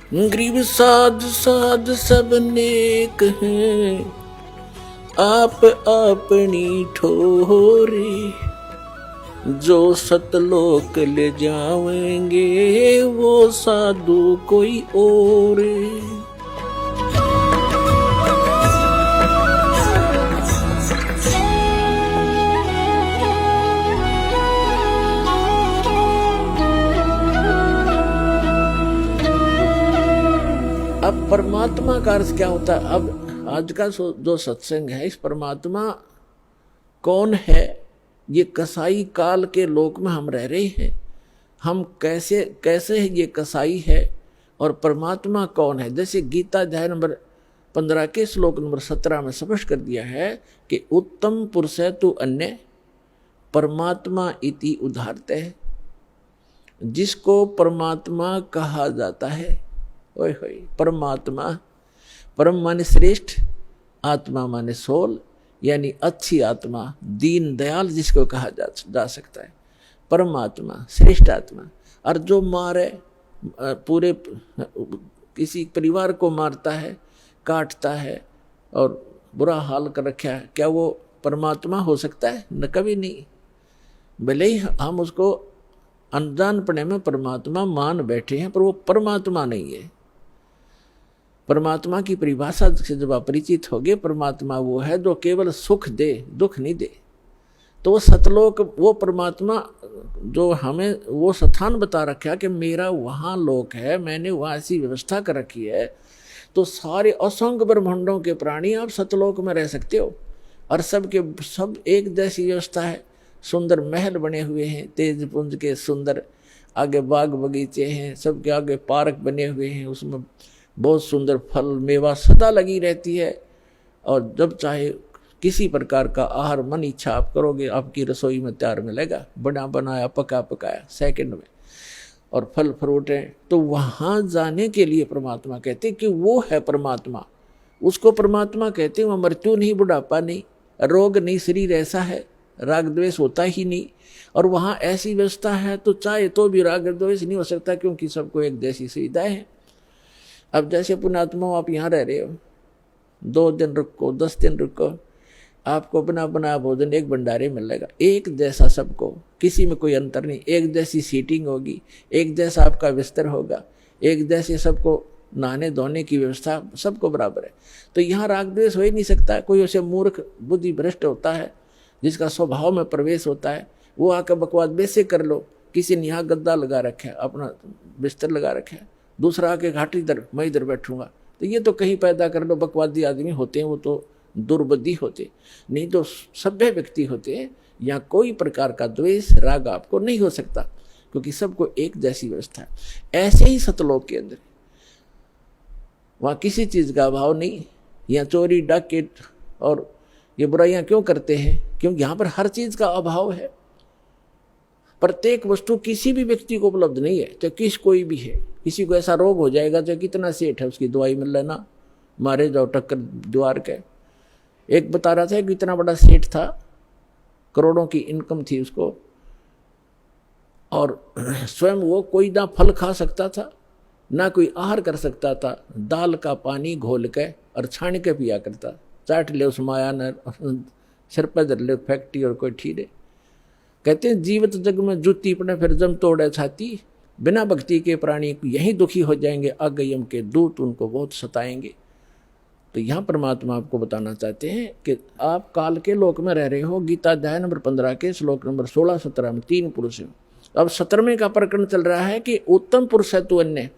गरीब साध साध सब नेक हैं, आप अपनी ठोरे। जो सतलोक ले जावेंगे वो साधु कोई और। अब परमात्मा का अर्थ क्या होता है? अब आज का जो सत्संग है, इस परमात्मा कौन है? ये कसाई काल के लोक में हम रह रहे हैं। हम कैसे कैसे ये कसाई है और परमात्मा कौन है? जैसे गीता अध्याय नंबर 15 के श्लोक नंबर 17 में स्पष्ट कर दिया है कि उत्तम पुरुष तु अन्य परमात्मा इति उदाहरते है। जिसको परमात्मा कहा जाता है, ओए होए, परमात्मा, परम माने श्रेष्ठ, आत्मा माने सोल, यानी अच्छी आत्मा, दीन दयाल जिसको कहा जा सकता है, परमात्मा, श्रेष्ठ आत्मा। और जो मारे, पूरे किसी परिवार को मारता है, काटता है और बुरा हाल कर रखा है, क्या वो परमात्मा हो सकता है? न, कभी नहीं। भले ही हम उसको अनजानपने में परमात्मा मान बैठे हैं, पर वो परमात्मा नहीं है। परमात्मा की परिभाषा से जब आप परिचित होगे, परमात्मा वो है जो केवल सुख दे, दुख नहीं दे। तो वो सतलोक, वो परमात्मा जो हमें वो स्थान बता रखा है कि मेरा वहाँ लोक है, मैंने वहाँ ऐसी व्यवस्था कर रखी है, तो सारे असंख्य ब्रह्मांडों के प्राणी आप सतलोक में रह सकते हो। और सब एक जैसी व्यवस्था है। सुंदर महल बने हुए हैं, तेज पुंज के सुंदर, आगे बाग बगीचे हैं, सबके आगे पार्क बने हुए हैं, उसमें बहुत सुंदर फल मेवा सदा लगी रहती है। और जब चाहे किसी प्रकार का आहार मन इच्छा आप करोगे, आपकी रसोई में तैयार मिलेगा, बना बनाया पका पकाया सेकंड में। और फल फ्रूट हैं। तो वहाँ जाने के लिए परमात्मा कहते कि वो है परमात्मा, उसको परमात्मा कहते। वह मृत्यु नहीं, बुढ़ापा नहीं, रोग नहीं, शरीर ऐसा है, राग द्वेष होता ही नहीं। और वहाँ ऐसी व्यवस्था है तो चाहे तो भी राग द्वेष नहीं हो सकता, क्योंकि सबको एक जैसी सुविधाएं हैं। अब जैसे पुण्यात्मा आप यहाँ रह रहे हो, 2 दिन रुको, 10 दिन रुको, आपको बना बनाया भोजन एक भंडारे मिलेगा, एक जैसा सबको, किसी में कोई अंतर नहीं। एक जैसी सीटिंग होगी, एक जैसा आपका बिस्तर होगा, एक जैसे सबको नहाने धोने की व्यवस्था सबको बराबर है। तो यहाँ राग द्वेष हो ही नहीं सकता। कोई उसे मूर्ख बुद्धि भ्रष्ट होता है, जिसका स्वभाव में प्रवेश होता है, वो आकर बकवाद वैसे कर लो। किसी ने यहाँ गद्दा लगा रखा है, अपना बिस्तर लगा रखा है, दूसरा आके घाट इधर, मैं इधर बैठूंगा, तो ये तो कहीं पैदा कर लो। बकवादी आदमी होते हैं, वो तो दुर्बुद्धि होते, नहीं तो सभ्य व्यक्ति होते हैं। यहाँ कोई प्रकार का द्वेष राग आपको नहीं हो सकता, क्योंकि सबको एक जैसी व्यवस्था है। ऐसे ही सतलोक के अंदर वहाँ किसी चीज़ का अभाव नहीं। यहाँ चोरी डाकैत और ये बुराइयाँ क्यों करते हैं? क्योंकि यहाँ पर हर चीज़ का अभाव है। प्रत्येक वस्तु किसी भी व्यक्ति को उपलब्ध नहीं है, चाहे कोई भी है। किसी को ऐसा रोग हो जाएगा, चाहे कितना सेठ है, उसकी दवाई मिल लेना, मारे जाओ टक्कर द्वार के। एक बता रहा था कि इतना बड़ा सेठ था, करोड़ों की इनकम थी उसको, और स्वयं वो कोई ना फल खा सकता था, ना कोई आहार कर सकता था। दाल का पानी घोल के और छान के पिया करता। चाट ले उस माया ने, सिर पर धर ले फैक्ट्री और कोई ठीरे। कहते हैं जीवित जग में जूती पड़े फिर जम तोड़े छाती, बिना भक्ति के प्राणी यहीं दुखी हो जाएंगे, अगयम के दूत उनको बहुत सताएंगे। तो यहाँ परमात्मा आपको बताना चाहते हैं कि आप काल के लोक में रह रहे हो। गीता अध्याय नंबर 15 के श्लोक नंबर 16-17 में 3 पुरुष हैं। अब 17वें का प्रकरण चल रहा है कि उत्तम पुरुष है तु अन्य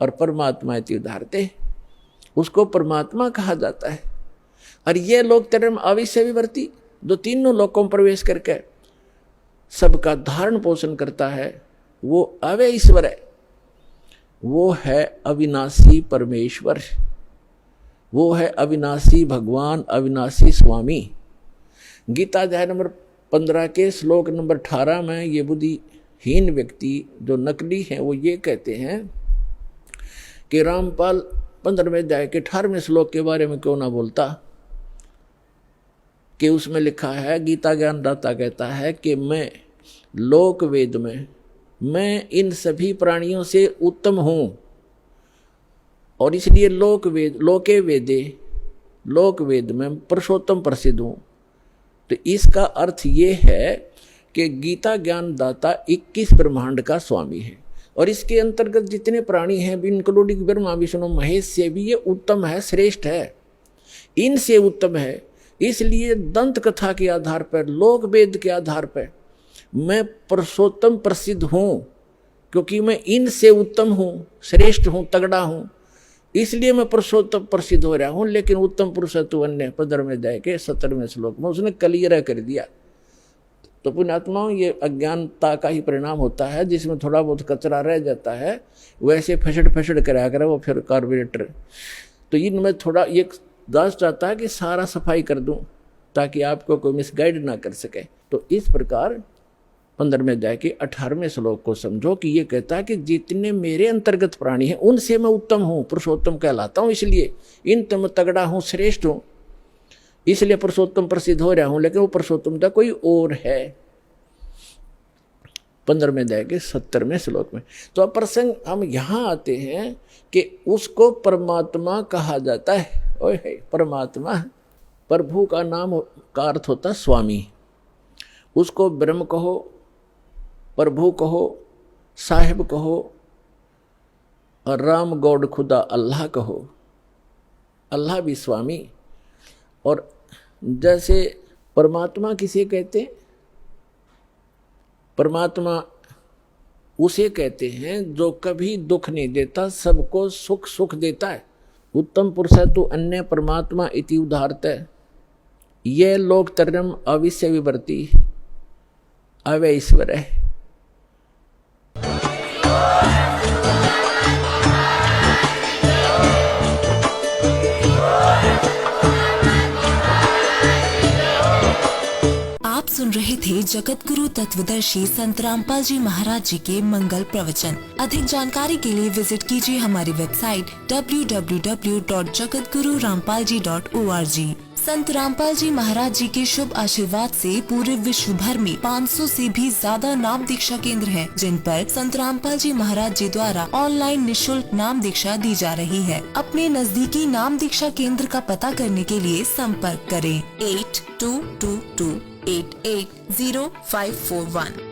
और परमात्मा इति उदाहरते, उसको परमात्मा कहा जाता है। और ये लोग तेरे में अविश्य विवर्ती, जो तीनों लोकों में प्रवेश करके सबका धारण पोषण करता है, वो अव्यय ईश्वर है, वो है अविनाशी परमेश्वर, वो है अविनाशी भगवान, अविनाशी स्वामी। गीता अध्याय नंबर 15 के श्लोक नंबर 18 में ये बुद्धिहीन व्यक्ति जो नकली हैं, वो ये कहते हैं कि रामपाल 15वें अध्याय के 18वें श्लोक के बारे में क्यों ना बोलता, कि उसमें लिखा है, गीता ज्ञानदाता कहता है कि मैं लोक वेद में, मैं इन सभी प्राणियों से उत्तम हूँ। और इसलिए लोके वेदे, लोक वेद में पुरुषोत्तम प्रसिद्ध हूँ। तो इसका अर्थ ये है कि गीता ज्ञान दाता 21 ब्रह्मांड का स्वामी है, और इसके अंतर्गत जितने प्राणी हैं इंक्लूडिंग ब्रह्मा विष्णु महेश से भी ये उत्तम है, श्रेष्ठ है, इनसे उत्तम है। इसलिए दंत कथा के आधार पर, लोक वेद के आधार पर मैं पुरुषोत्तम प्रसिद्ध हूँ, क्योंकि मैं इनसे उत्तम हूँ, श्रेष्ठ हूँ, तगड़ा हूँ, इसलिए मैं पुरुषोत्तम प्रसिद्ध हो रहा हूँ। लेकिन उत्तम पुरुष तू अन्य 15वें अध्याय के 17वें श्लोक में उसने क्लियर कर दिया। तो पुण्यात्माओं, ये अज्ञानता का ही परिणाम होता है, जिसमें थोड़ा बहुत कचरा रह जाता है, वैसे फसड़ कराया करे वो फिर कार्बोरेटर। तो इनमें थोड़ा ये दास चाहता है कि सारा सफाई कर दूं ताकि आपको कोई मिसगाइड ना कर सके। तो इस प्रकार 15वें अध्याय के 18वें श्लोक को समझो कि ये कहता है कि जितने मेरे अंतर्गत प्राणी हैं उनसे मैं उत्तम हूँ, पुरुषोत्तम कहलाता हूँ, इसलिए इन तम तगड़ा हूँ, श्रेष्ठ हूँ, इसलिए पुरुषोत्तम प्रसिद्ध हो रहा हूँ। लेकिन वो पुरुषोत्तमता कोई और है। 15वें अध्याय के 70वें श्लोक में। तो अब प्रसंग हम यहाँ आते हैं कि उसको परमात्मा कहा जाता है। ओए है परमात्मा, प्रभु का नाम का अर्थ होता है स्वामी। उसको ब्रह्म कहो, प्रभु कहो, साहिब कहो, और राम गॉड खुदा अल्लाह कहो। अल्लाह भी स्वामी। और जैसे परमात्मा किसे कहते हैं? परमात्मा उसे कहते हैं जो कभी दुख नहीं देता, सबको सुख सुख देता है। उत्तम पुरुष है तो अन्य परमात्मा इति उदाहरत है। यह लोकतरम अविश्य विवर्ती अवय ईश्वर है। आप सुन रहे थे जगत गुरु तत्वदर्शी संत रामपाल जी महाराज जी के मंगल प्रवचन। अधिक जानकारी के लिए विजिट कीजिए हमारी वेबसाइट www.jagatgururampalji.org। संत रामपाल जी महाराज जी के शुभ आशीर्वाद से पूरे विश्व भर में 500 से भी ज्यादा नाम दीक्षा केंद्र हैं, जिन पर संत रामपाल जी महाराज जी द्वारा ऑनलाइन निशुल्क नाम दीक्षा दी जा रही है। अपने नजदीकी नाम दीक्षा केंद्र का पता करने के लिए संपर्क करें 8222880541।